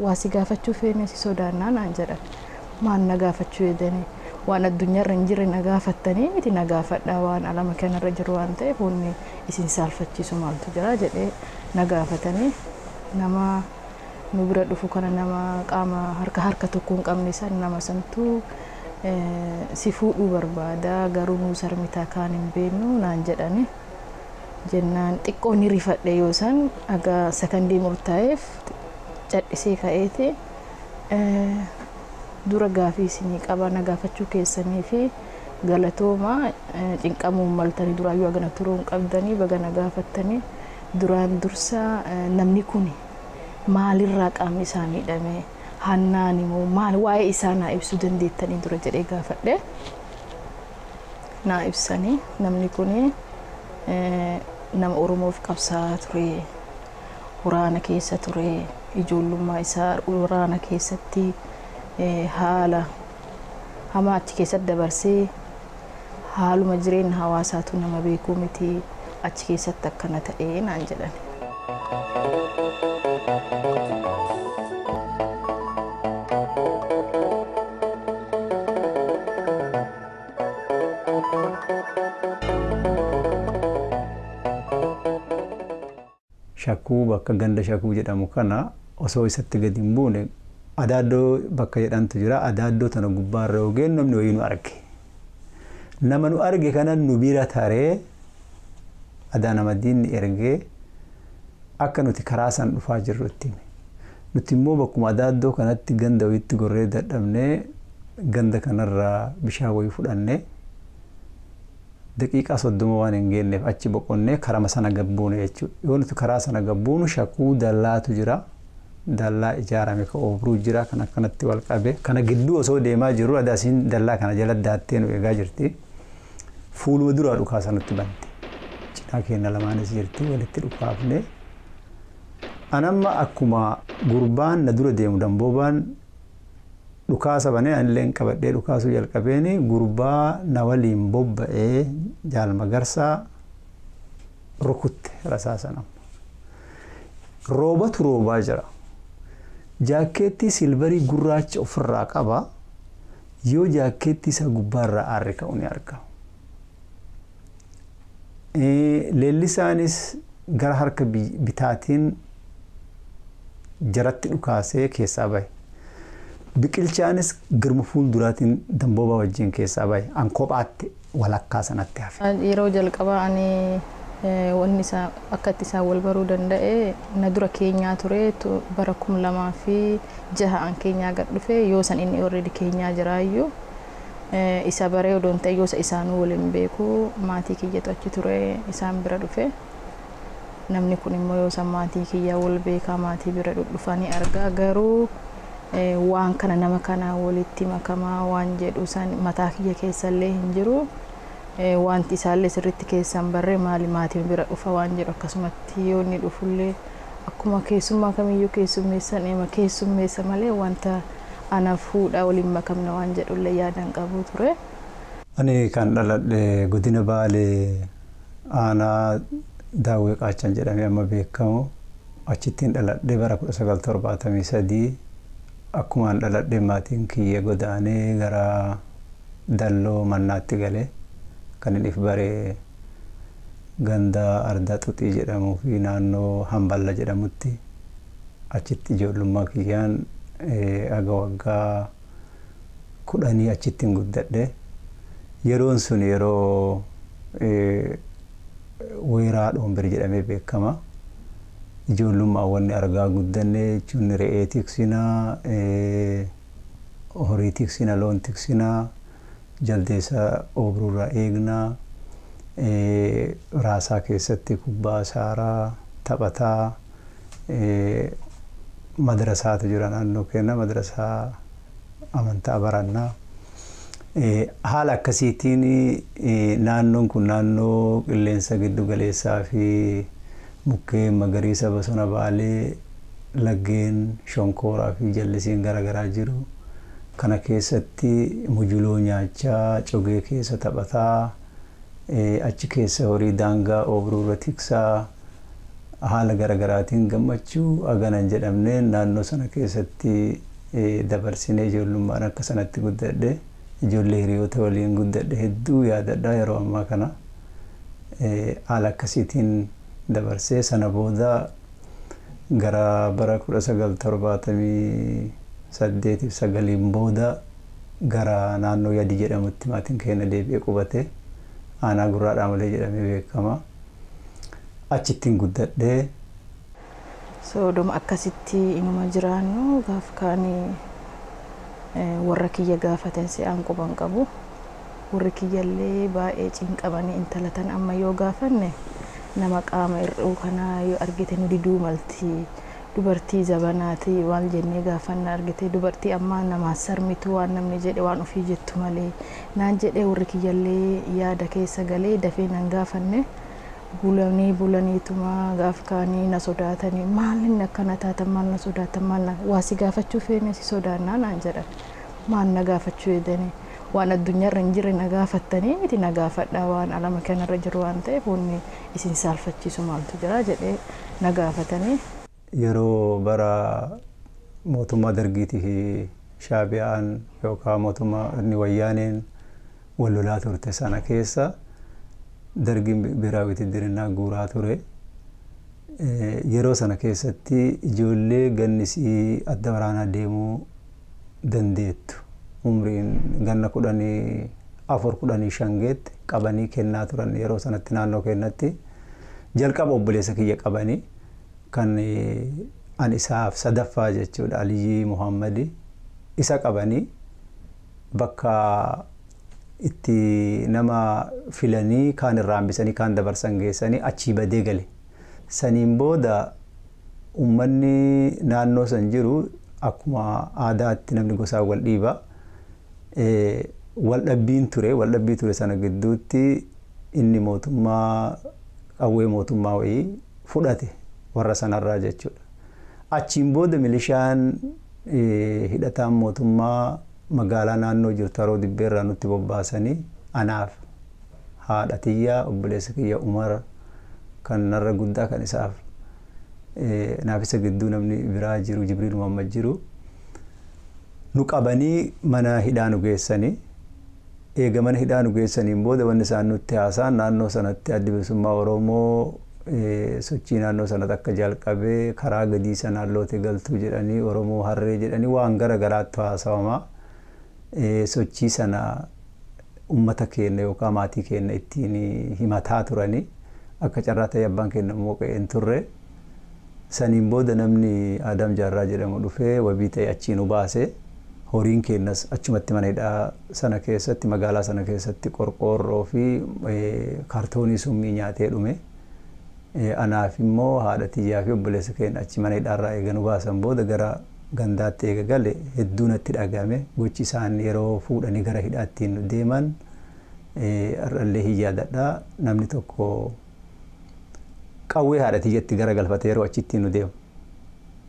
waasi gaafachuu feene si sodaannaa naan jedhan. Maan na gaafachuu jedhanii waan addunyaarra hin jirre na gaafattanii miti na gaafadhaa waan alama kanarra jiru waan ta'eef wanni isin saalfachiisu maaltu jira jedhee na gaafatanii nama nu bira dhufu kana nama qaama harka tokko hin qabne san nama santu si fuudhuu barbaada garuu nu sarmitaa kaan hin beeknu naan jedhani jennaan xiqqoo ni rifadhe yoo san aga sakandii murtaa'eef cadhisee ka'eeti dura gaafii isinii qaba na gaafachuu keessanii fi galatooma cinqamuun maltanii duraayyuu agana turuun qabdanii baga na gaafattanii duraan dursa namni kuni maalirraa qaamni isaa miidhame hannaan immoo maal waa'ee isaa naa ibsuu dandeettanii dura jedhee gaafadhe naa ibsanii namni kuni nama Oromoof qabsaa ture waraana keessa ture ijoollummaa isaa waraana keessatti haala hamaa achi keessatti dabarsee haaluma jireenya hawaasaatu nama beekuu miti achi keessatti akkana ta'ee naan jedhan. Shakkuu bakka ganda shakkuu jedhamu kana osoo isatti gadi hin buune adaadoo bakka jedhantu jira adaadoo tana gubbaarra ogeen namni wayii nu arge nama nu arge kana nu bira taree adaa nama diinni ergee akka nuti karaa san dhufaa jirrutti nuti immoo bakkuma adaadoo kanatti ganda wayiitti gorree dadhabnee ganda kanarraa bishaan wayii fudhannee daqiiqaa 30 waan hin geenneef achi boqonnee karama sana gabbuune jechuudha yoo nuti karaa sana gabbuunu shakkuu dallaatu jira dallaa ijaarame ka obruu jira kan akkanatti wal qabe kana gidduu osoo deemaa jiru adaasiin dallaa kana jala daattee nu eegaa jirti fuuluma duraa dhukaasa nutti bante cinaa keenya lamaanis jirti walitti dhukaafne anamma akkuma gurbaan na dura deemu damboobaan dhukaasa banee anilleen qabadhee dhukaasuu jalqabeeni gurbaa na waliin bobba'ee jaalma garsaa rukutte rasaasanam roobatu roobaa jira jaakeetti silvarii gurraacha ofirraa qaba yoo jaakeetti isa gubbaarraa aarri ka'u ni argama. Leellisaanis gara harka bitaatiin jaratti dhukaasee keessaa bahe. Biqilchaanis girma fuulduraatiin damboobaa wajjin keessaa bahe an kophaatti walakkaa sanatti hafe. Yeroo jalqabaa ani wanni isaa akka itti isaan wal baruu danda'e na dura keenyaa ture bara 2006 an keenyaa gad dhufe yoo san inni already keenyaa jiraayyuu isa baree odoon ta'e yoo isaanuu waliin beeku maatii kiyyatu achi ture isaan bira dhufe namni kun immoo yoo san maatii kiyyaa wal beekaa maatii bira dhufanii argaa garuu waan kana nama kana walitti makamaa waan jedhu san mataa kiyya keessallee hin jiru wanti isaallee sirriitti keessan barree maali maatiin bira dhufa waan jedhu akkasumatti yoo inni dhufullee akkuma keessummaa kamiyyuu keessummeessan ema keessummeessa malee wanta ana fuudha waliin makamna waan jedhullee yaadan qabu ture. Ani kan dhaladhe godina Baalee aanaa Daawwee Qaachan jedhamee amma beekamu achittiin dhaladhe bara 1973 akkuma dhaladhe maatiin kiyya godaanee gara Dalloo mannaatti galee kan inni baree ganda Ardaa Xuxii jedhamuu fi naannoo Hamballa jedhamutti achitti ijoollummaa kiyyaan aga waggaa 10 achittiin guddadhe yeroon sun yeroo weeraa dhoomber jedhamee beekama ijoollummaa wanni argaa guddanne jechuun re'ee tiksinaa horii tiksinaa loon tiksinaa jaldeessa obruurraa eegnaa raasaa keessatti kubbaa saaraa taphataa madrasaatu jira naannoo keenya madrasaa amantaa barannaa haala akkasiitiin naannoon kun naannoo qilleensa giddu galeessaa fi mukkeen magariisa bosona Baalee laggeen shonkooraa fi jallisiin garagaraa jiru kana keessatti mujuloo nyaachaa cogee keessa taphataa achi keessa horii daangaa obruura tiksaa haala garaagaraatiin gammachuu aganan jedhamne naannoo sana keessatti dabarsinee ijoollummaan akka sanatti guddadhe ijoollee hiriyoota waliin guddadhe hedduu yaadadha yeroo ammaa kana haala akkasiitiin dabarsee sana booda gara bara 1978 booda gara naannoo Yadii jedhamutti maatiin keenya deebi'ee qubate aanaa Gurraadhaa malee jedhamee beekama. Achittiin guddadhee soodoma akkasitti inuma jiraannu gaaf kaanii warra kiyya gaafatan si'aan quban qabu. Warri kiyyallee baay'ee cinqabanii intala tan amma yoo gaafanne nama qaama hir'uu kanaa yoo argite nu diduu malti dubartii zabanaati waan jennee gaafanna argite dubartii amma nama sarmitu waan namni jedhe waan ofii jettu malee naan jedhe warri kiyyallee yaada keessa galee dafee nan gaafanne bulaniituma gaaf kaanii na sodaatanii maalin akkana taatan maal na sodaatan maal waasi gaafachuu feene si sodaannaa naan jedhan maal na gaafachuu jedhanii waan addunyaarra hin jirre na gaafattanii miti na gaafadhaa waan alama kanarra jiru waan ta'eef wanni isin saalfachiisu maaltu jira jedhee na gaafatanii. Yeroo bara mootummaa dargiitii fi shaabiyaan yookaan mootummaa inni wayyaaneen wal lolaa turte sana keessa dargiin biraawiti dirinnaa guuraa ture. Yeroo sana keessatti ijoollee gannisii adda waraanaa deemuu dandeettu. Umriin ganna 14-15 qabanii kennaa turan yeroo sanatti naannoo kennatti jalqaba obboleessa kiyya qabanii kan an isaaf sadaffaa jechuudha Aliyyi Muhammadi isa qabanii bakka itti nama filanii kaan irraa hambisanii kaan dabarsan geessanii achii badee gale. Saniin booda uummanni naannoo san jiru akkuma aadaatti namni gosaa wal dhiiba. Waldhabbii ture sana gidduutti inni mootummaa qawwee mootummaa wayii fudhate warra sanarraa jechuudha. Achiin booda milishaan hidhataan mootummaa magaalaa naannoo jirtu haroo dibbeerraa nutti bobbaasanii anaaf haadha tiyyaa obboleessa kiyya Umar kan narra guddaa kan isaaf naaf isa gidduu namni biraa jiru Jibriil Muhammad jiru nu qabanii mana hidhaa nu geessanii eega mana hidhaa nu geessaniin booda wanni isaan nutti haasaan naannoo sanatti adda bilisummaa Oromoo sochii naannoo sanatti akka jalqabee karaa gadii sanaan loote galtuu jedhanii Oromoo harree jedhanii waan gara garaatti haasawamaa sochii sana ummata keenya yookaan maatii keenya ittiin himataa turanii akka carraa ta'e abbaan keenya immoo qe'een turre. Saniin booda namni Adam Jaarraa jedhamu dhufee wabii ta'e achiin nu baase. Horiin keenyas achumatti mana hidhaa sana keessatti magaalaa sana keessatti qorqoorroo fi kaartoonii summii nyaatee dhume. Anaaf immoo haadha tiyyaa fi obboleessa keenya achi mana hidhaarraa eega nu baasan booda gara gandaatti eega gale hedduu natti dhagahame gochi isaan yeroo fuudhanii gara hidhaatti nu deeman har'allee hin yaadadha. Namni tokko qawwee haadha tiyyatti gara galfate yeroo achitti nu deemu.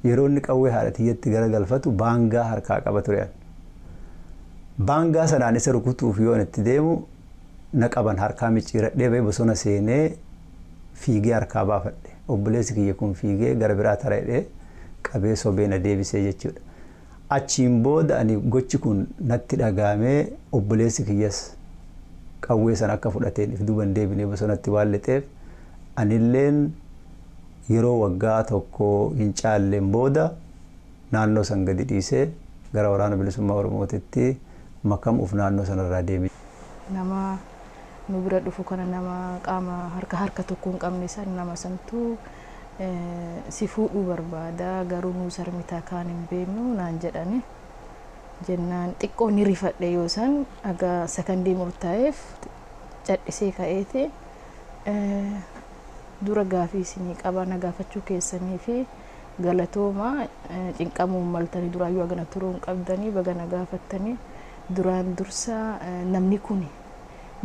Yeroo inni qawwee haadha tiyyatti gara galfatu baangaa harkaa qaba ture. Baangaa sanaan isa rukutuuf yoo itti deemu na qaban harkaa micciiradhee bahee bosona seenee fiigee harkaa baafadhe. Obboleessi kiyya kun fiigee gara biraa tareedhee qabee sobee na deebisee jechuudha. Achiin booda ani gochi kun natti dhagahamee obboleessi kiyyas qawwee sana akka fudhateen if duuban deebinee bosonatti waan lixeef anilleen yeroo waggaa tokko hin caalleen booda naannoo san gadi dhiisee gara waraana bilisummaa Oromootitti makamuuf naannoo sanarraa deebi'e. Nama nu bira dhufu kana nama qaama harka tokko hin qabne san nama santu si fuudhuu barbaada garuu nu sarmitaa kaan hin beeknu naan jedhani jennaan xiqqoo ni rifadhe yoo san aga sakandii murtaa'eef cadhisee ka'eeti dura gaafii isinii qaba na gaafachuu keessanii fi galatooma cinqamuun maltanii duraayyuu agana turuun qabdanii baga na gaafattanii duraan dursa namni kun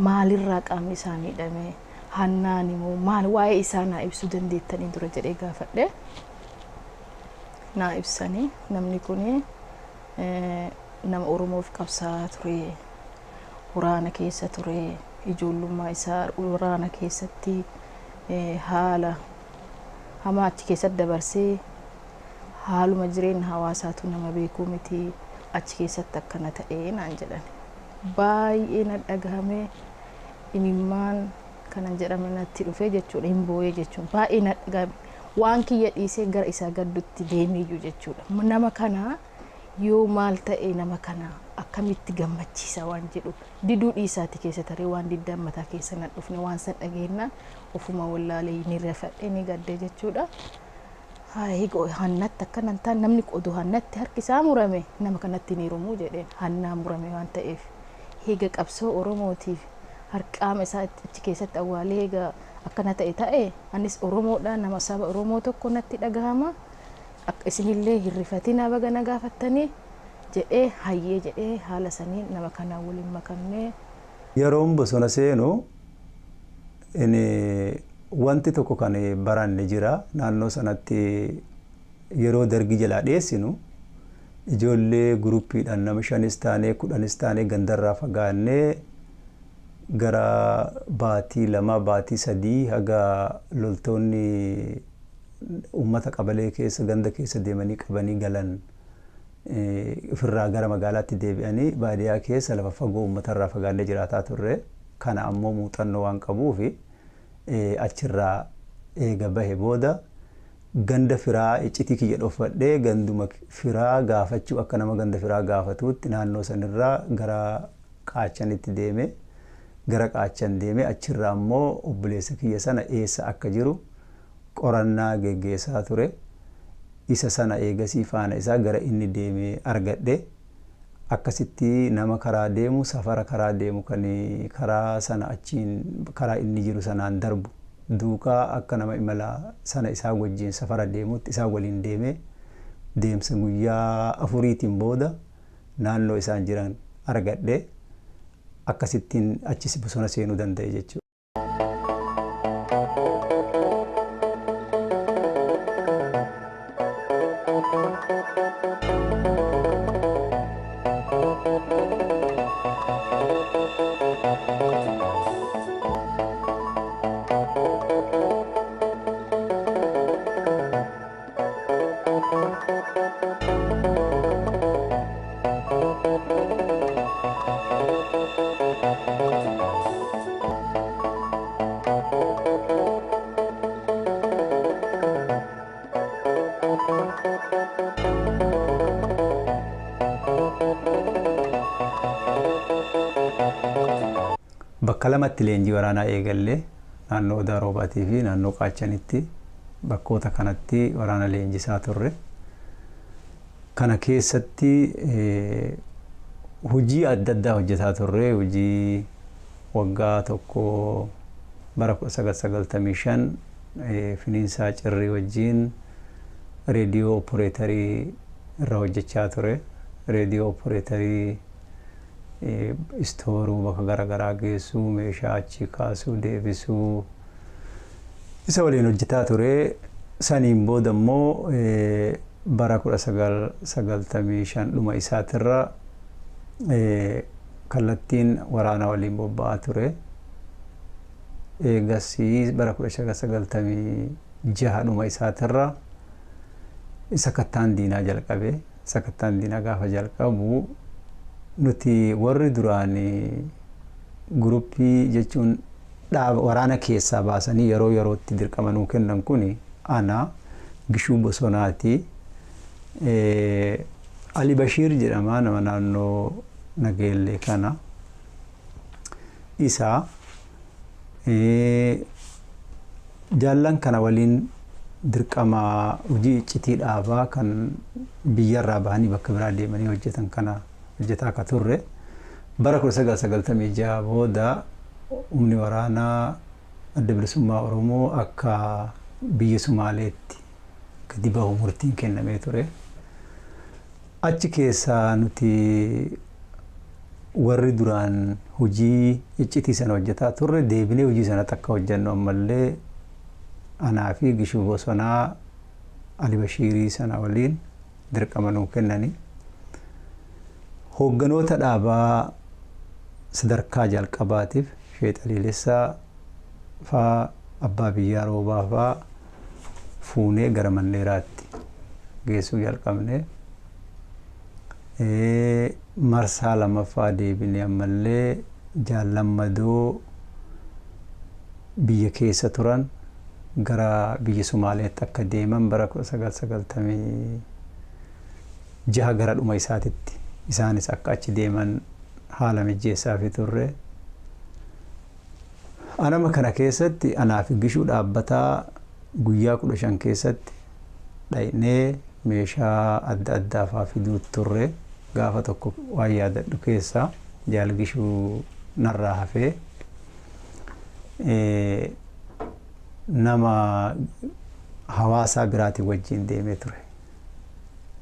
maalirraa qaamni isaanii hidhame hannaani moo maal waa'ee isaa naa ibsuu dandeettanii dura jedhee gaafadhe naa ibsanii namni kun nama Oromoof qabsaa ture waraana keessa ture ijoollummaa isaa waraana keessatti haala hamaa achi keessatti dabarsee haaluma jireenya hawaasaatu nama beekuu miti achi keessatti akkana ta'ee naan jedhan. Baay'ee na dhagahame imimmaan kanan jedhame natti dhufee jechuudha hin boo'ee jechuun baay'ee na dhagahame waan kiyya dhiisee gara isaa gaddutti deemiyyuu jechuudha. Nama kana yoo maal ta'e nama kana akkamitti gammachiisa waan jedhu diduu dhiisaati keessa taree waan diddaa mataa keessa na dhufne waan san dhageenna ofuma wallaalee ni rafadhee ni gaddee jechuudha. Higo hannatti akkanan taan namni qodu hannatti harki isaa murame nama kanatti ni rumuu jedheen hannaa murame waan ta'eef higa qabsoo Oromootiif harqaama isaa achi keessatti awwaalee higa akkana ta'e anis Oromoodha nama saba Oromoo tokko natti dhagahama akka isinillee hirrifatina baga na gaafattanii jedhee hayyee jedhee haala sanii nama kana waliin makamnee yeroon bosona seenu wanti tokko kan baranne jira naannoo sanatti yeroo dargi jalaa dheessinu ijoollee guruppiidhaan nama 5 taanee 10 taanee gandarraa fagaannee gara baatii 2 baatii 3 haga loltoonni ummata qabalee keessa ganda keessa deemanii qabanii galan ofirraa gara magaalaatti deebi'anii baadiyyaa keessa lafa fagoo ummatarraa fagaannee jiraataa turre. Kana ammoo muuxannoo waan qabuufi achirraa eega bahe booda ganda firaa iccitii kiyya dhofadhee ganduma firaa gaafachuu akka nama ganda firaa gaafatuutti naannoo sanirraa gara qaachanitti deeme gara qaachan deeme achirraa ammoo obboleessa kiyya sana eessa akka jiru qorannaa geggeessaa ture. Isa sana eegasii faana isaa gara inni deeme argadhe. Akkasitti nama karaa deemu safara karaa deemu kan karaa sana achiin karaa inni jiru sanaan darbu duukaa akka nama imala sana isaa wajjin safara deemutti isaa waliin deeme deemsa guyyaa 4tiin booda naannoo isaan jiran argadhe. Akkasittiin achis bosona seenuu danda'e jechuudha. Bakka lamatti leenjii waraanaa eegalle naannoo Odaa Roobaatii fi naannoo Qaachanitti bakkoota kanatti waraana leenjisaa turre. Kana keessatti hojii adda addaa hojjetaa turre. Hojii waggaa tokko bara 1995 finiinsaa cirrii wajjin reediyoo opereetarii irra hojjechaa ture. Reediyoo opereetarii istooruu bakka garaagaraa geessuu meeshaa achi kaasuu deebisuu isa waliin hojjetaa ture. Saniin booda immoo bara 1995 dhuma isaatirra kallattiin waraana waliin bobba'aa ture. Eegasii bara 1996 dhuma isaatirra sakattaan diinaa jalqabe. Sakattaan diinaa gaafa jalqabu nuti warri duraan guruppii jechuun waraana keessaa baasanii yeroo yerootti dirqama nuu kennan kuni ana Gishuu Bosonaati. Ali Bashiir jedhama nama naannoo Nageellee kana. Isa jaallan kana waliin dirqama hojii iccitii dhaabaa kan biyyarraa bahanii bakka biraa deemanii hojjetan kana hojjetaa akka turre. Bara 1996 booda humni waraanaa adda bilisummaa Oromoo akka biyya Sumaaleetti gadi bahu murtiin kennamee ture. Achi keessaa nuti warri duraan hojii iccitii sana hojjetaa turre deebinee hojii sana takka hojjennu ammallee anaa fi Gishuu Bosonaa Ali Bashiirii sana waliin dirqama nuu kennani. Hoogganoota dhaabaa sadarkaa jalqabaatiif Sheexaliilessaa faa Abbaa Biyyaa Roobaa faa fuunee gara Mandheeraatti geessuu jalqabne. Marsaa lamaffaa deebinee ammallee jaallammadoo biyya keessa turan gara biyya Somaaleetti akka deeman bara 1996 gara dhuma isaatitti isaanis akka achi deeman haala mijeessaa fi turre. Anama kana keessatti anaaf gishuu dhaabbataa guyyaa 15 keessatti dhaynee meeshaa adda addaa faa fiduu turre. Gaafa tokko waan yaadadhu keessaa jaalgishuu narraa hafee nama hawaasaa biraatiin wajjin deemee ture.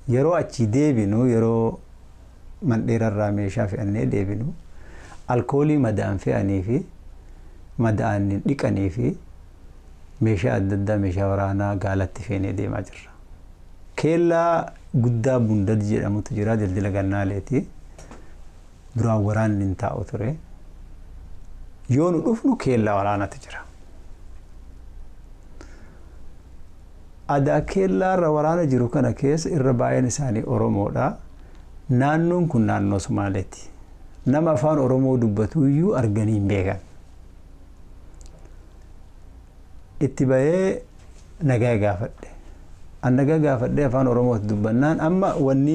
Yeroo achi deebinu yeroo Mandheerarraa meeshaa fe'annee deebinu alkoolii madaan fe'anii fi madaan dhiqanii fi meeshaa adda addaa meeshaa waraanaa gaalatti feenee deemaa jirra. Keellaa guddaa Bundad jedhamutu jira daldala gannaaleeti. Duraan waraanni hin taa'u ture. Yoo nu dhufnu keellaa waraanatu jira. Aadaa keellaarra waraana jiru kana keessa irra baay'een isaanii Oromoodha. Naannoon kun naannoo Somaaleeti. Nama afaan Oromoo dubbatu iyyuu arganii hin beekan. Itti bahee nagaa gaafadhe. An nagaa gaafadhe afaan Oromootti dubbannaan amma wanni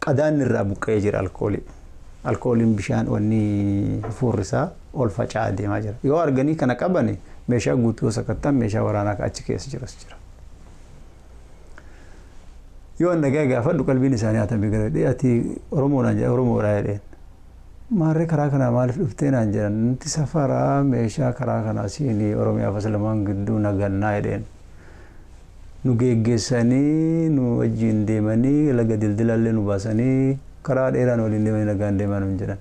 qadaan irraa buqqa'ee jira alkoolii. Alkooliin bishaan wanni furrisaa ol faca'aa deemaa jira. Yoo arganii kana qabani meeshaa guutuu sakattan meeshaa waraanaa achi keessa jiras jira. Yoo nagaa gaafadhu qalbiin isaanii haa ta'e garadhee ati Oromoodha jedheen. Maarree karaa kanaa maaliif dhuftee naan jedhan nuti safaraa meeshaa karaa kanaa siinii Oromiyaa fi Islaamaan gidduu nagannaa jedheen. Nu geggeessanii nu wajjin deemanii laga dildilallee nu baasanii karaa dheeraan waliin deemanii nagaan deemaa nu jedhan.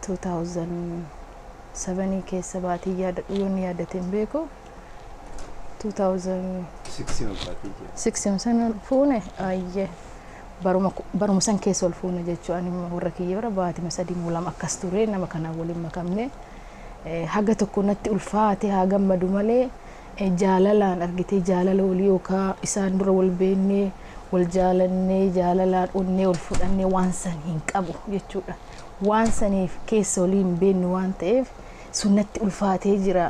2007 keessa baatii yaadadhu yoon yaadateen beeku 2006 sana fuune ayyee baruma san keessa ol fuune jechuun warra kiyya bara baatii sadii mul'ama akkas ture nama kanaan waliin makamne haga tokko natti ulfaate haa gammadu malee jaalalaan argitee jaalala walii yookaan isaan dura wal beennee wal jaalannee jaalalaan onnee wal fudhannee waan san hin qabu jechuudha. Waan saniif keessa waliin beennu waan ta'eef sunnatti ulfaatee jira.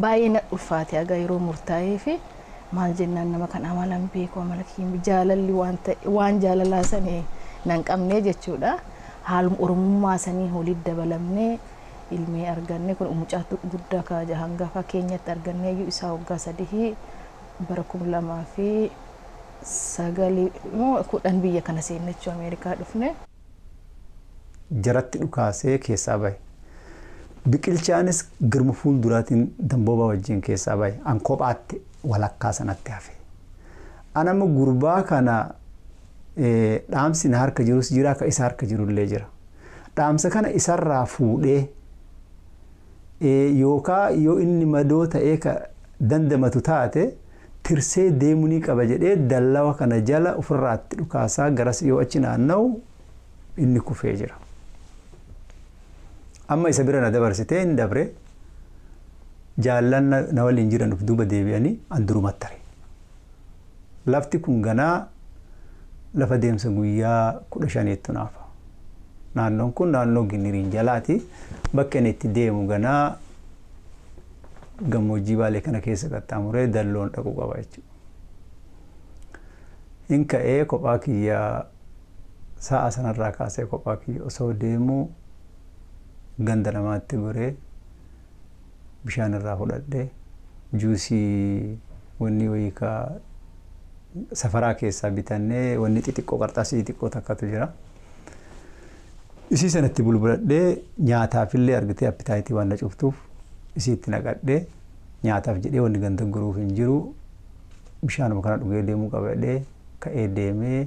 Baay'ee na ulfaate haga yeroo murtaa'ee fi maal jennaan nama kan amalan beeku amala kiyya jaalalli waan jaalalaa sanii nan qabne jechuudha. Haaluma Oromummaa sanii walitti dabalamnee ilmee arganne kun mucaa guddaa kaaja hangafa keenyatti arganne iyyuu isaa waggaa 3 bara 2009 biyya kana seennechuu Ameerikaa dhufne. Jaratti dhukaasee keessaa bahe. Biqilchaanis girma fuulduraatiin dambooba wajjin keessaa bahe. An kophaatti walakkaa sanatti hafe. Anama gurbaa kana dhaamsi na harka jirus jira akka isa harka jirullee jira. Dhaamsa kana isarraa fuudhee yookaan yoo inni madoo ta'ee ka dandamatu taate tirsee deemuu qaba jedhee dallawa kana jala ofirraatti dhukaasaa garas yoo achi naanna'u inni kufee jira. Amma isa bira na dabarsitee hin dabre jaallan na waliin jiran of duuba deebi'anii an durumatti tare. Lafti kun ganaa lafa deemsa guyyaa 15 naafa. Naannoon kun naannoo Giniriin jalaati. Bakka inni itti deemu ganaa gammoojjii baalee kana keessa qaxxaamuree dalloon dhaquu qaba jechuudha. Hin ka'ee kophaa kiyyaa sa'a sanarraa kaasee kophaa kiyya osoo deemuu ganda namaatti goree bishaan irraa fudhadhee juusii wanni wayikaa safaraa keessaa bitannee wanni xixiqqoo qarxaasii xixiqqoo takkatu jira. Isii sanatti bulbuladhee nyaataafillee argitee appitaayitii waan na cuftuuf isiitti naqadhee nyaataaf jedhee wanni ganda guruuf hin jiru bishaanuma kana dhugee deemuu qabadhee ka'ee deemee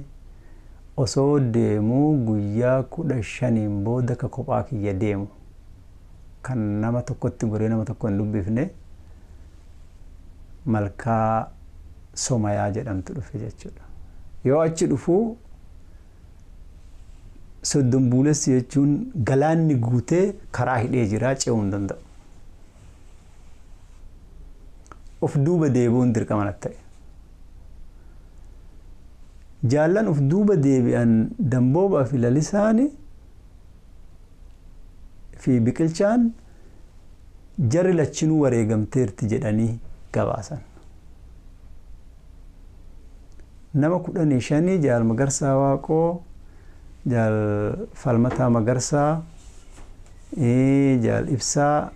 osoo deemuu guyyaa 15 booda ka kophaa kiyya deemu kan nama tokkotti goree nama tokko hin dubbifne malkaa Somayaa jedhamtu dhufe jechuudha. Yoo achi dhufuu soddon buulessi jechuun galaanni guutee karaa hidhee jira ce'uu hin danda'u. Of duuba deebi'uun dirqama natti ta'e. jaallan uf duuba deebi'an dambooba fi lalisaani fi biqilchaan jarri lachinuu wareegamteerti jedhanii gabaasan. Nama 15 jaal Magarsaa Waaqoo, jaal Falmataa Magarsaa, jaal Ibsaa,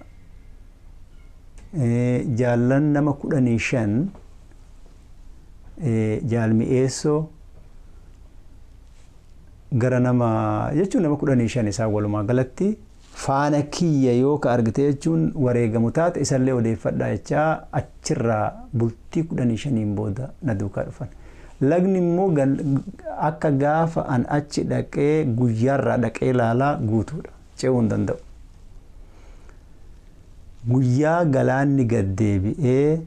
jaallan nama 15 jaal Mi'eessoo gara nama jechuun nama 15 isaa walumaa galatti faana kiyya yoo ka argite jechuun wareegamu taate isallee odeeffadhaa jechaa achirraa bultii 15 booda na duukaa dhufan. Lagni immoo akka gaafa an achi dhaqee guyyaarraa dhaqee ilaalaa guutuudha. Ce'uu hin danda'u. Guyyaa galaanni gad deebi'ee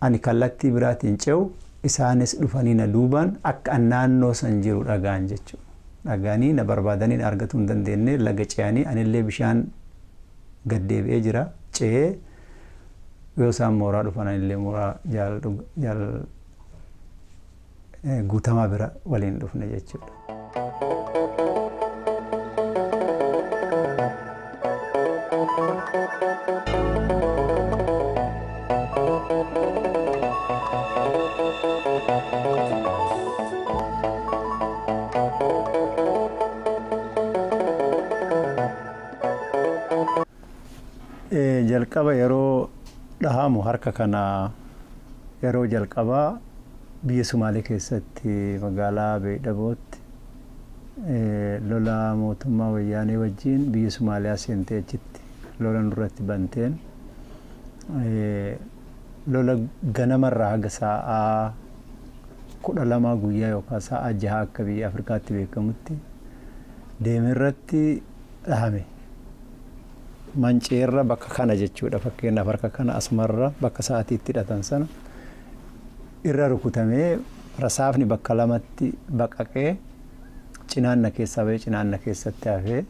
ani kallattii biraatiin ce'u isaanis dhufanii na duubaan akka an naannoo san jiru dhagaan jechuudha. Dhagaanii na barbaadanii na argatuu hin dandeenye laga ce'anii anillee bishaan gad deebi'ee jira ce'ee yoo isaan mooraa dhufan anillee mooraa jaal guutamaa bira waliin dhufne jechuudha. Jalqaba yeroo dhahamu harka kana yeroo jalqabaa biyya Sumaalee keessatti magaalaa Beedhabootti lola mootummaa wayyaanee wajjin biyya Sumaaliyaa seentee achitti lola nurratti banteen lola ganamarraa haga sa'aa 12 guyyaa yookaan sa'aa 6 akka biyya Afrikaatti beekamutti deemirratti dhahame. Manceerra bakka kana jechuudha fakkeenyaaf harka kana asumarra bakka sa'aatiitti hidhatan sana irra rukutamee rasaafni bakka lamatti baqaqee cinaanna keessaa bahee cinaanna keessatti hafee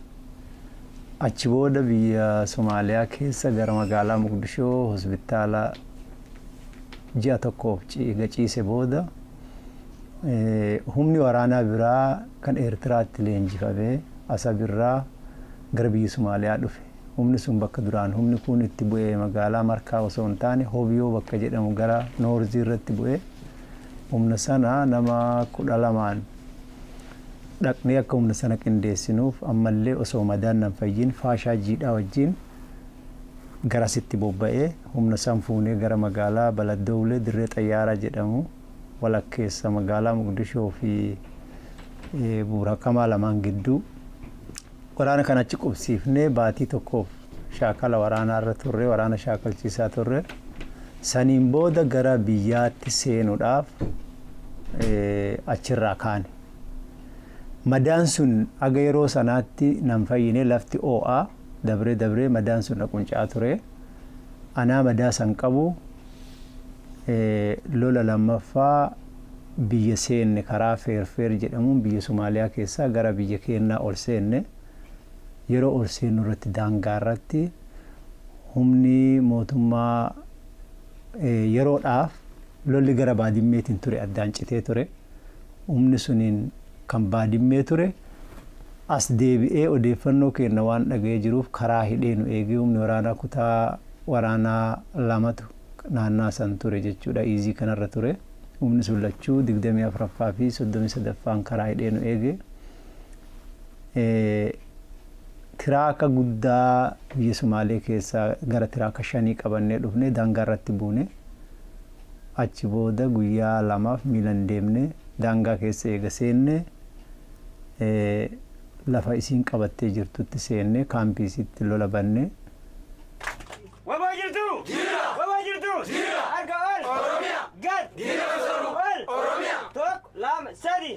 achi booda biyya Somaaliyaa keessa gara magaalaa Muqdishoo hospitaala ji'a tokkoof ciise booda humni waraanaa biraa kan Eertiraatti leenjifamee asabirraa gara biyya Somaaliyaa dhufe. Humni sun bakka duraan humni kun itti bu'ee magaalaa Markaa osoo hin taane Hoobiyoo bakka jedhamu gara Noorzii irratti bu'ee humna sana nama 12 dhaqnee akka humna sana qindeessinuuf ammallee osoo madaan nan fayyin faashaa jiidhaa wajjin garasitti bobba'ee humna san fuunee gara magaalaa Baladdoolee Dirree Xayyaaraa jedhamu walakkeessa magaalaa Muqdishoo fi Buurakamaa lamaan gidduu waraana kan achi qubsiifnee baatii tokkoof shaakala waraanaa irra turre waraana shaakalchiisaa turre saniin booda gara biyyaatti seenuudhaaf achirraa kaane. Madaan sun aga yeroo sanaatti nan fayyine lafti oo'aa dabree madaan sun dhaquncaa ture. Anaa madaa san qabu lola lammaffaa biyya seenne karaa feerfeer jedhamuun biyya Somaaliyaa keessaa gara biyya keenyaa ol seenne. Yeroo ol seennu irratti daangaa irratti humni mootummaa yeroodhaaf lolli gara baadimmeetiin ture addaan citee ture. Humni suniin kan baadimmee ture as deebi'ee odeeffannoo kenna waan dhaga'ee jiruuf karaa hidhee nu eegee humni waraanaa kutaa waraanaa lamatu naannaa san ture jechuudha. Iizii kanarra ture. Humni sun lachuu 24ffaa fi 33ffaan karaa hidhee nu eegee. Tiraaka guddaa biyya Sumaalee keessaa gara tiraaka 5 qabannee dhufnee daangaa irratti buune achi booda guyyaa 2 miilan deemne daangaa keessa eega seenne lafa isiin qabattee jirtutti seenne kaampiisitti lola banne. Wabaa jirtu! Wabaa jirtu! Harka ol! Oromiyaa! Gad! Ol! Oromiyaa! Tokko, lama, sadi!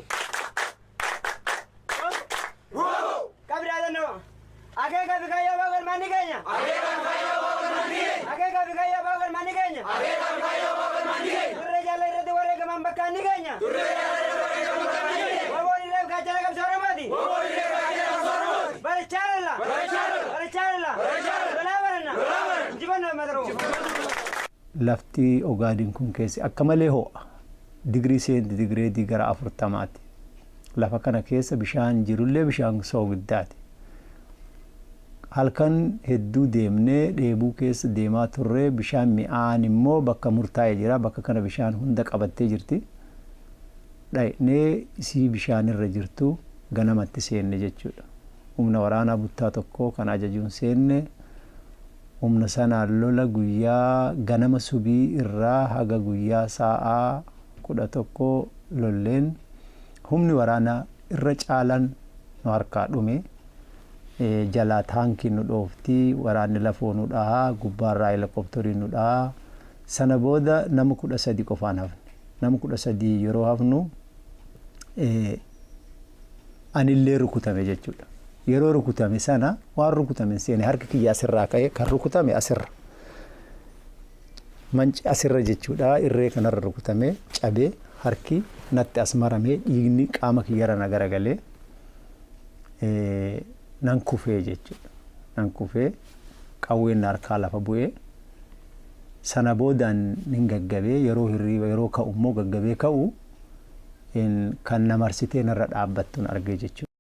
Kabiraadannoo! Akeeka bikayyaa baaqal manni keenya. Akeeka bikayyaa baaqal manni keenya. Akeeka bikayyaa baaqal manni keenya. Akeeka bikayyaa baaqal manni keenya. Turre jala irratti wareegaman bakka ni keenya. Turre jala irratti wareegaman bakka ni keenya. Waboon illee gaachana qabsoo Oromooti. Waboon illee gaachana qabsoo Oromooti. Barichaadha. Barichaadha. Barichaadha. Barichaadha. Lolaa baranna. Lolaa baranna. Injifannoo mataruu. Lafti Ogaadin kun keessi akka malee ho'a. digirii seentigireedii gara 40ti. Lafa kana keessa bishaan jirullee bishaan soogiddaati. Halkan hedduu deemnee dheebuu keessa deemaa turre bishaan mi'aan immoo bakka murtaa'e jira. Bakka kana bishaan hunda qabattee jirti. Dhaqnee isii bishaan irra jirtu ganamatti seenne jechuudha. Humna waraanaa buttaa tokko kan ajajuun seenne humna sanaan lola guyyaa ganama subii irraa haga guyyaa sa'aa 11 lolleen humni waraanaa irra caalan nu harkaa dhume. Jalaa taankiin nu dhoofti, waraanni lafoo nu dhahaa, gubbaarraa helikopteriin nu dhahaa. Sana booda nama 13 qofaan hafne. Nama 13 yeroo hafnu anillee rukutame jechuudha. Yeroo rukutame sana waan rukutame seene harki kiyya asirraa ka'e kan rukutame asirra. Manci asirra jechuudha. Irree kanarra rukutame cabee harki natti as maramee dhiigni qaama kiyyarra na garagalee nan kufee jechuudha. Nan kufee qawween harkaa lafa bu'ee sana boodaan nin gaggabee yeroo hirriiba yeroo ka'u immoo gaggabee ka'u kan na marsitee narra dhaabbattuun argee jechuudha.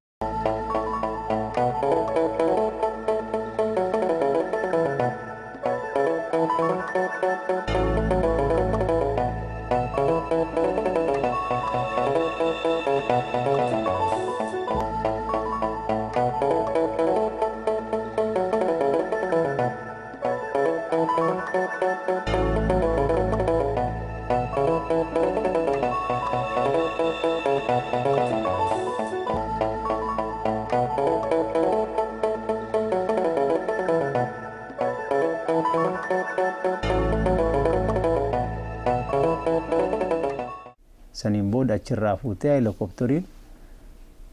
Saniin booda achirraa fuutee helikopteriin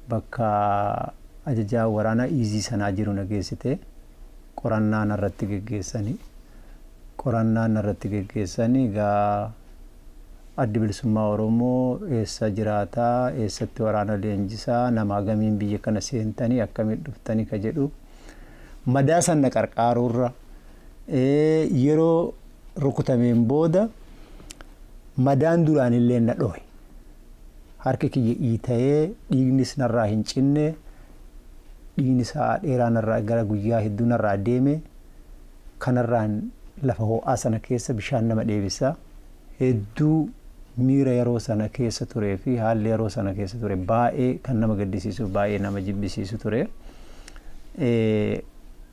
bakka ajajaa waraanaa iizii sanaa jiru na geessite. Qorannaa narratti geggeessanii egaa addi bilisummaa Oromoo eessa jiraataa, eessatti waraana leenjisaa, nama gamiin biyya kana seentanii akkamitti dhuftanii ka jedhu madaa sana qarqaaruurra yeroo rukutameen booda madaan duraan illee na dhohe. Harki kiyya iita'ee dhiignis narraa hin cinne, dhiigni sa'a dheeraa narraa gara guyyaa hedduu narraa deeme. Kanarraan lafa ho'aa sana keessa bishaan nama dheebisa. Hedduu miira yeroo sana keessa turee fi haalli yeroo sana keessa ture baay'ee kan nama gaddisiisu, baay'ee nama jibbisiisu ture.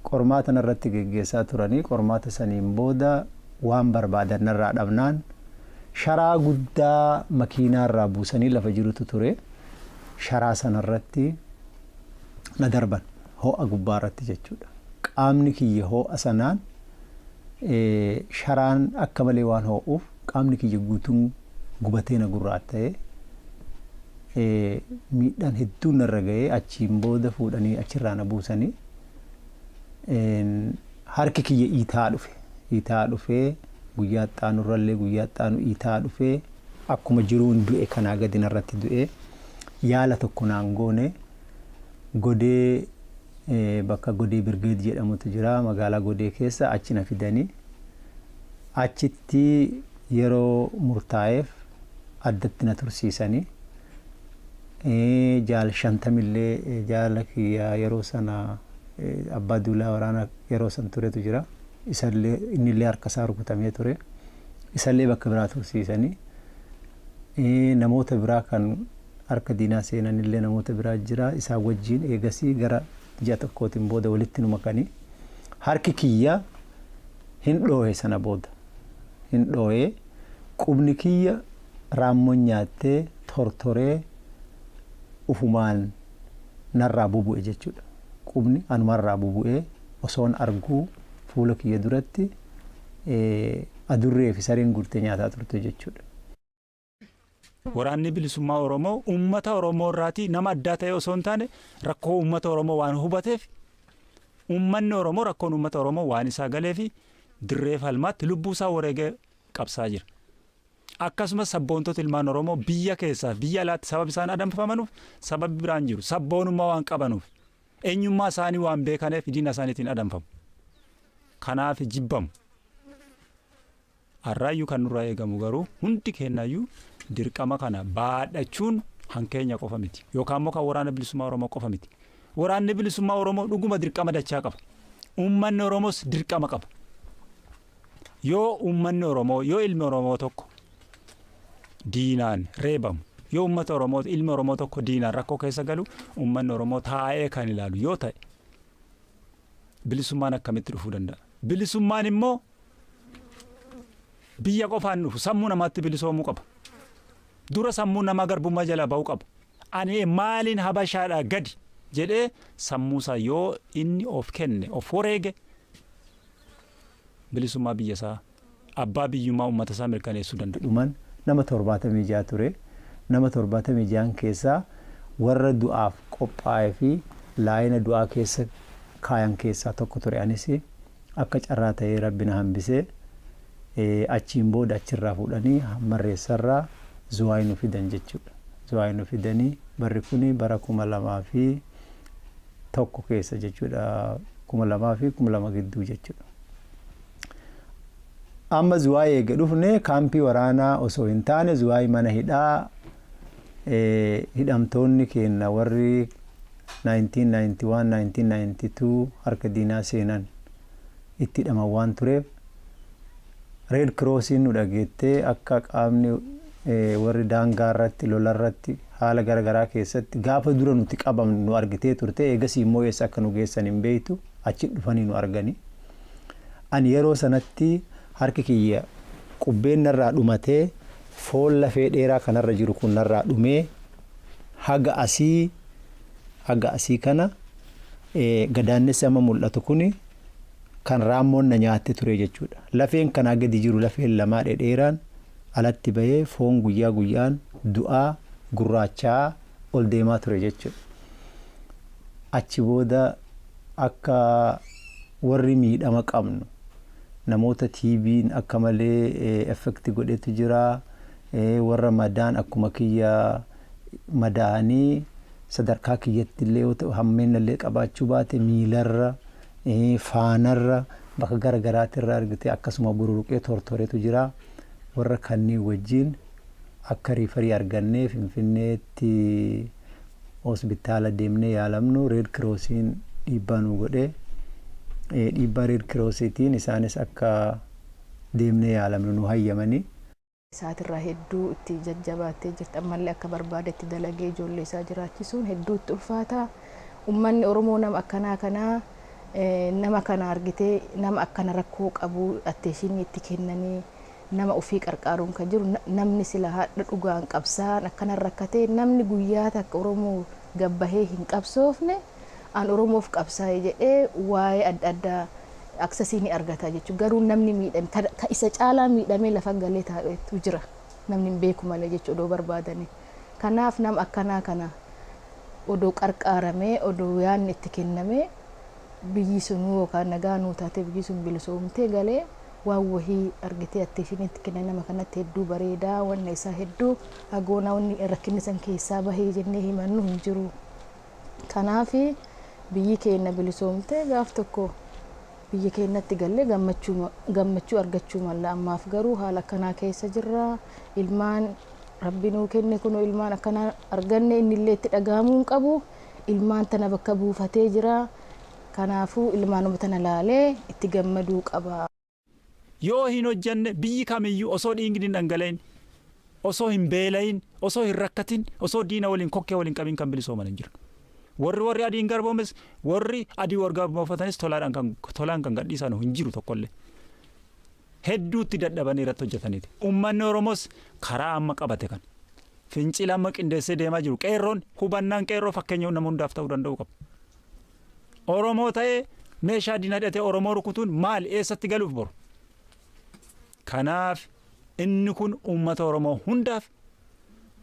Qormaata narratti geggeessaa turanii qormaata saniin booda waan barbaadan narraa dhabnaan sharaa guddaa makiinaarraa buusanii lafa jirutu ture. Sharaa sanarratti na darban ho'a gubbaarratti jechuudha. Qaamni kiyya ho'a sanaan sharaan akka malee waan ho'uuf qaamni kiyya guutuun gubatee na gurraata'ee miidhaan hedduun narra ga'ee achiin booda fuudhanii achirraa na buusanii harki kiyya iitaa dhufee guyyaa xaanurrallee guyyaa xaanu iitaa dhufee akkuma jiruun du'e kanaa gadi narratti du'e yaala tokko naan goone godee bakka godee birgeed jedhamutu jira magaalaa godee keessa achi na fidanii achitti yeroo murtaa'eef addatti na tursiisanii jaal 50 illee jaala kiyya yeroo sana abbaa duulaa waraana yeroo san turetu jira. Isallee innillee harka isaa rukutamee ture. Isallee bakka biraa tursiisanii namoota biraa kan harka diinaa seenanillee namoota biraa jira. Isaa wajjin eegasii gara ji'a tokkootiin booda walitti nu makanii harki kiyya hin dhoohe sana booda hin dhoohe qubni kiyya raammoon nyaattee tortoree ufumaan narraa bubu'e jechuudha. Qubni anumarraa bubu'ee osoon arguu fuula kiyya duratti adurree fi sareen gurtee nyaataa turte jechuudha. Waraanni bilisummaa Oromoo uummata Oromoo irraati nama addaa ta'e osoo hin taane rakkoo uummata Oromoo waan hubateef uummanni Oromoo rakkoon uummata Oromoo waan isaa galeef dirree falmaatti lubbuu isaa wareegee qabsaa jira. Akkasumas sabboontota ilmaan Oromoo biyya keessaa biyya alaatti sababa isaan adamfamanuuf sababi biraan jiru sabboonummaa waan qabanuuf eenyummaa isaanii waan beekaneef diina isaaniitiin adamfamu. Kanaaf jibbamu. Arraayyuu kan nurraa eegamu garuu hundi keenyayyuu dirqama kana baadhachuun hankeenya qofa miti yookaan immoo kan waraana bilisummaa Oromoo qofa miti. Waraanni bilisummaa Oromoo dhuguma dirqama dachaa qaba. Uummanni Oromoos dirqama qaba. Yoo uummanni Oromoo yoo ilmi Oromoo tokko diinaan reebamu yoo uummata Oromoo ilmi Oromoo tokko diinaan rakkoo keessa galu uummanni Oromoo taa'ee kan ilaalu yoo ta'e bilisummaan akkamitti dhufuu danda'a? Bilisummaan immoo biyya qofaan dhufu sammuu namaatti bilisoomuu qaba. Dura sammuu namaa garbummaa jala ba'uu qaba. Ani maaliin habashaadhaa gadi jedhee sammuusaa yoo inni of kenne of wareege bilisummaa biyya isaa abbaa biyyummaa uummata isaa mirkaneessuu danda'a. Dhuman nama 76 ture. Nama 76 keessaa warra du'aaf qophaa'ee fi laayina du'aa keessa kaayan keessaa tokko ture. Anis akka carraa ta'ee rabbi na hambisee achiin booda achirraa fuudhanii Hammarreessarraa Zuwaayii nu fidan jechuudha. Zuwaayii nu fidanii barri kuni bara 2001 keessa jechuudha. 2002 gidduu jechuudha. Amma Zuwaayii eega dhufne kaampii waraanaa osoo hin taane Zuwaayii mana hidhaa hidhamtoonni keenya warri 1991-1992 harka diinaa seenan itti hidhaman waan tureef Red Crossiin nu dhageettee akka qaamni warri daangaa irratti lola irratti haala garagaraa keessatti gaafa dura nuti qabamnu nu argitee turte eegasii immoo eessa akka nu geessan hin beektu achi dhufanii nu argani. Ani yeroo sanatti harki kiyya qubbeen narraa dhumatee foon lafee dheeraa kanarra jiru kun narraa dhumee haga asii kana gadaannessi amma mul'atu kuni kan raammoon na nyaatte ture jechuudha. Lafeen kanaa gadi jiru lafeen lamaa dheeraan alatti bahee foon guyyaa guyyaan du'aa gurraachaa ol deemaa ture jechuudha. Achi booda akka warri miidhama qabnu namoota TV'n akka malee effekti godhetu jira. Warra madaan akkuma kiyya madaanii sadarkaa kiyyatti illee hammeen illee qabaachuu baate miilarra faanarra bakka garaagaraatirra argite akkasuma bururuqee tortoreetu jira. Warra kanneen wajjin akka riifarii argannee Finfinneetti hospitaala deemnee yaalamnu Red Crossiin dhiibbaa nu godhee dhiibbaa Red Crossiitiin isaanis akka deemnee yaalamnu nu hayyamanii. Isaatirraa hedduu itti jajjabaattee jirti. Ammallee akka barbaadetti dalagee ijoollee isaa jiraachisuun hedduu itti ulfaata. Uummanni Oromoo nama akkanaa kanaa nama kana argitee nama akkana rakkoo qabu atteeshinii itti kennanii nama ofii qarqaaruun kan jiru namni sila haadha dhugaan qabsaan akkana rakkatee namni guyyaa takka Oromoo gabbahee hin qabsoofne an Oromoof qabsaa'e jedhee waa'ee adda addaa aksesii ni argata jechuudha. Garuu namni miidhame ka isa caalaa miidhamee lafa galee taa'etu jira. Namni hin beeku malee jechuudha odoo barbaadanii. Kanaaf nama akkanaa kana odoo qarqaaramee odoo yaanni itti kennamee biyyi sun yookaan nagaa nuu taatee biyyi sun bilisoomtee galee waan wahii argitee atteeshinii itti kennan nama kanatti hedduu bareedaa wanna isaa hedduu hagoonaa wanni rakkinni san keessaa bahee jennee himannu hin jiru. Kanaaf biyyi keenya bilisoomtee gaaf tokko biyya keenyatti galle gammachuu argachuu malla. Ammaaf garuu haala akkanaa keessa jirra. Ilmaan rabbi nuu kenne kunoo ilmaan akkanaa arganne inni illee itti dhagahamuu qabu. Ilmaan tana bakka buufatee jira. Kanaafuu ilmaanuma tana laalee itti gammaduu qaba. Yoo hin hojjanne biyyi kamiyyuu osoo dhiigni hin dhangala'in osoo hin beela'in osoo hin rakkatin osoo diina waliin kokkee waliin qabin kan bilisooman hin jiru. Warri adiin garboomes warri adii wargaabbafatanis tolaan kan gadhiisan hin jiru tokkollee. Hedduutti dadhabanii irratti hojjetaniiti. Uummanni Oromoos karaa amma qabate kan fincila amma qindeessee deemaa jiru. Qeerroon hubannaan qeerroo fakkeenya nama hundaaf ta'uu danda'u qaba. Oromoo ta'ee meeshaa diina hidhatee Oromoo rukutuun maal eessatti galuuf boru? Kanaaf inni kun uummata Oromoo hundaaf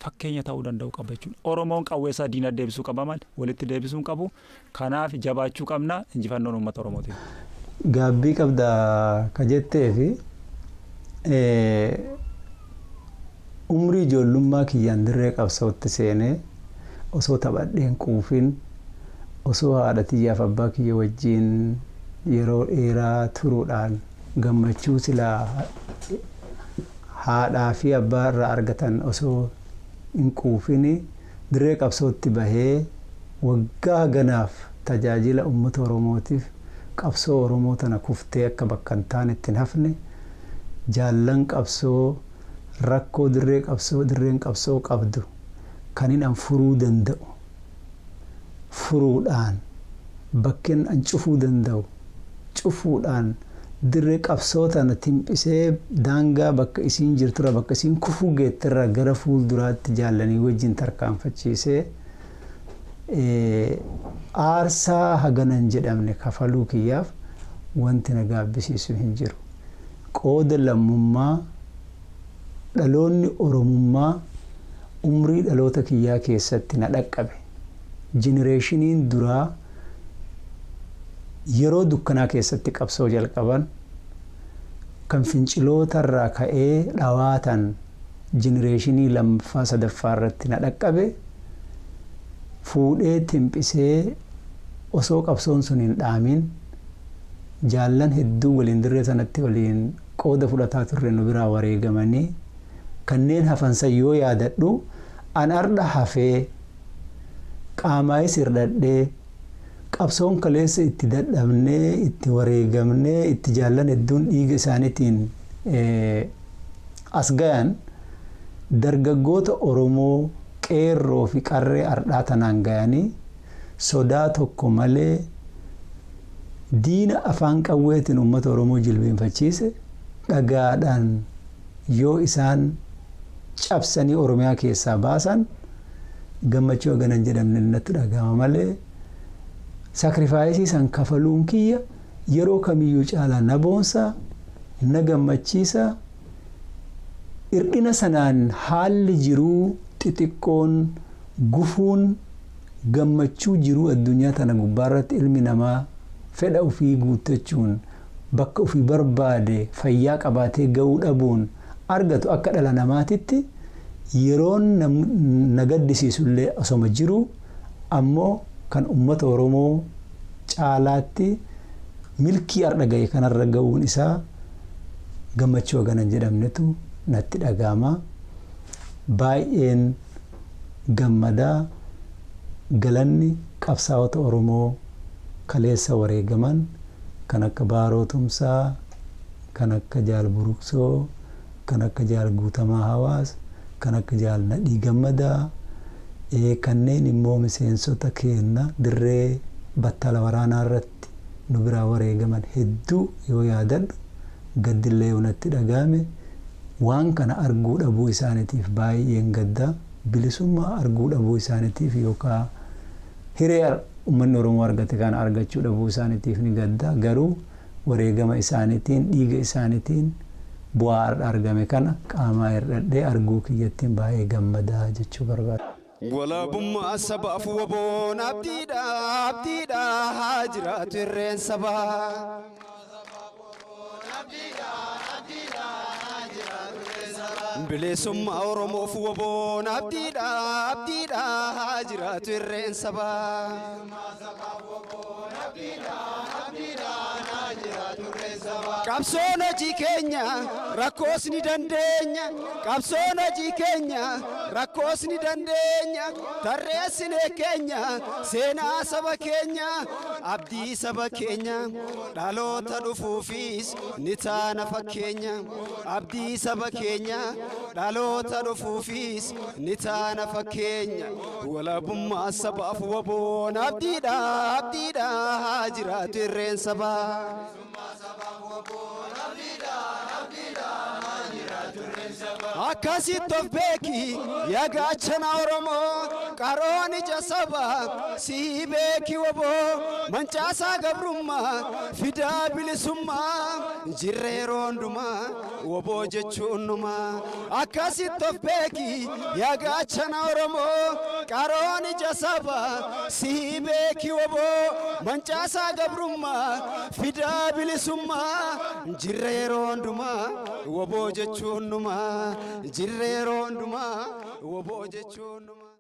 fakkeenya ta'uu danda'u qaba jechuudha. Oromoon qawweessaa diina deebisuu qaba maal walitti deebisuu qabu. Kanaaf jabaachuu qabna injifannoon uummata Oromootiin. Gaabbii qabda ka jettee fi umrii ijoollummaa kiyyaan dirree qabsootti seenee osoo taphadheen quufin osoo haadha tiyyaaf abbaa kiyya wajjin yeroo dheeraa turuudhaan gammachuu silaa haadhaa fi abbaa irraa argatan osoo hin quufini dirree qabsootti bahee waggaa ganaaf tajaajila uummata Oromootiif qabsoo Oromoo tana kuftee akka bakka hin taanetti hin hafne jaallan qabsoo rakkoo dirreen qabsoo qabdu kan hin furuu danda'u furuudhaan bakkeen an cufuu danda'u cufuudhaan dirree qabsoo tana timpisee daangaa bakka isiin jirturra bakka isiin kufuu geettirra gara fuulduraatti jaallanii wajjin tarkaanfachiisee aarsaa haganan jedhamne kafaluu kiyyaaf wanti na gaabbisiisu hin jiru. Qooda lammummaa dhaloonni Oromummaa umrii dhaloota kiyyaa keessatti na dhaqqabe. Jenereeshiniin duraa yeroo dukkanaa keessatti qabsoo jalqaban kan finciloota irraa ka'ee dhawaatan jenereeshinii lammaffaa sadaffaa irratti na dhaqqabe fuudhee timpisee osoo qabsoon sun hin dhaamin jaallan hedduu waliin dirree sanatti waliin qooda fudhataa turre nu biraa wareegamanii kanneen hafansa yoo yaadadhu an arda hafee qaamaayis hirdhadhee qabsoon kaleessa itti dadhabnee itti wareegamnee itti jaallan hedduun dhiiga isaaniitiin as gayan dargaggoota Oromoo qeerroo fi qarree ardhaa tanaan gayanii sodaa tokko malee diina afaan qawweetiin uummata Oromoo jilbeenfachiise dhagaadhaan yoo isaan cabsanii Oromiyaa keessaa baasan gammachuu haganan jedhamne natti dhagahama malee saakrifaayisii san kafaluun kiyya yeroo kamiyyuu caalaa na boonsa na gammachiisa irdhina sanaan haalli jiruu xixiqqoon gufuun gammachuu jiruu addunyaa tana gubbaarratti ilmi namaa fedha ofii guuttachuun bakka ofii barbaade fayyaa qabaatee ga'uu dhabuun argatu akka dhala namaatitti yeroon na gaddisiisullee osoma jiru ammoo kan uummata Oromoo caalaatti milkii arda ga'e kanarra ga'uun isaa gammachuu haganan jedhamnetu natti dhagahama. Baay'een gammadaa galanni qabsaa'ota Oromoo kaleessa wareegaman kan akka Baaroo Tumsaa kan akka Jaal Buruqsoo kan akka Jaal Guutamaa Hawaas kan akka Jaal Nadhii Gammadaa kanneen immoo miseensota keenya dirree battala waraanaa irratti nu biraa wareegaman hedduu yoo yaadadhu gaddillee natti dhagahame waan kana arguu dhabuu isaaniitiif baay'een gadda bilisummaa arguu dhabuu isaaniitiif yookaan hiree uummanni Oromoo argate kana argachuu dhabuu isaaniitiif ni gadda garuu wareegama isaaniitiin dhiiga isaaniitiin bu'aa argame kana qaamaa hir'adhee arguu kiyyattiin baay'ee gammadaa jechuu barbaada. Walabummaa sabaaf waboon abdiidha haa jiraatu irreen sabaa. Bilisummaa Oromoof waboon abdiidha haa jiraatu irreen sabaa. Qabsoon hojii keenya rakkoos ni dandeenya. Qabsoon hojii keenya rakkoos ni dandeenya. Tarreessinee keenya seenaa saba keenya abdii saba keenya dhaloota dhufuufis ni taana fakkeenya. Abdii saba keenya dhaloota dhufuufis ni taana fakkeenya. Walabummaa sabaaf waboon abdiidha haa jiraatu irreen sabaa. Akkasitti of beeki yaa gaachana Oromoo qaroon ija sabaa si beeki waboo mancaasaa gabrummaa fidaa bilisummaa jirree yeroo hundumaa waboo jechuun numaa. Akkasitti of beeki yaa gaachana Oromoo qaroon ija sabaa si beeki waboo mancaasaa gabrummaa fidaa bilisummaa jirree yeroo hundumaa waboo jechuun numaa. Jirree yeroo hundumaa waboo jechuun numaa.